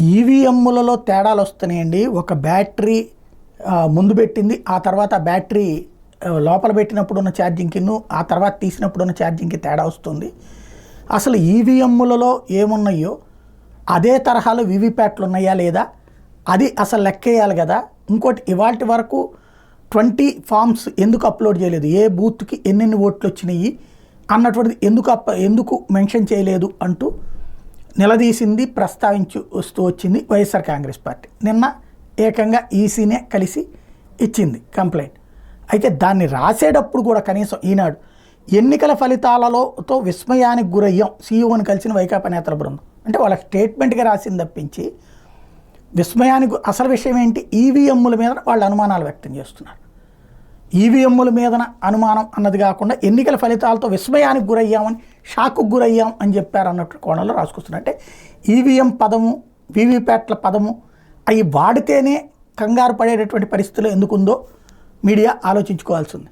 ఈవీఎంలలో తేడాలు వస్తున్నాయండి. ఒక బ్యాటరీ ముందు పెట్టింది, ఆ తర్వాత బ్యాటరీ లోపల పెట్టినప్పుడు ఉన్న ఛార్జింగ్కి ఆ తర్వాత తీసినప్పుడు ఉన్న ఛార్జింగ్కి తేడా వస్తుంది. అసలు ఈవీఎంలలో ఏమున్నాయో అదే తరహాలో వీవీప్యాట్లు ఉన్నాయా లేదా అది అసలు లెక్కేయాలి కదా. ఇంకోటి, ఇవాళ వరకు 20 ఫామ్స్ ఎందుకు అప్లోడ్ చేయలేదు, ఏ బూత్కి ఎన్నెన్ని ఓట్లు వచ్చినాయి అన్నటువంటిది ఎందుకు మెన్షన్ చేయలేదు అంటూ నిలదీసింది, ప్రస్తావించు వస్తూ వచ్చింది వైఎస్ఆర్ కాంగ్రెస్ పార్టీ. నిన్న ఏకంగా ఈసీనే కలిసి ఇచ్చింది కంప్లైంట్. అయితే దాన్ని రాసేటప్పుడు కూడా కనీసం ఈనాడు ఎన్నికల ఫలితాలతో విస్మయానికి గురయ్యాం సీఈఓని కలిసిన వైకాపా నేతల బృందం అంటే వాళ్ళ స్టేట్మెంట్గా రాసింది తప్పించి విస్మయానికి అసలు విషయం ఏంటి, ఈవీఎంల మీద వాళ్ళు అనుమానాలు వ్యక్తం చేస్తున్నారు. ఈవీఎంల మీద అనుమానం అన్నది కాకుండా ఎన్నికల ఫలితాలతో విస్మయానికి గురయ్యామని, షాక్కు గురయ్యాం అని చెప్పారు అన్నట్టు కోణంలో రాసుకొస్తున్నారు. అంటే ఈవీఎం పదము, వీవీప్యాట్ల పదము అవి వాడితేనే కంగారు పడేటటువంటి పరిస్థితులు ఎందుకుందో మీడియా ఆలోచించుకోవాల్సి ఉంది.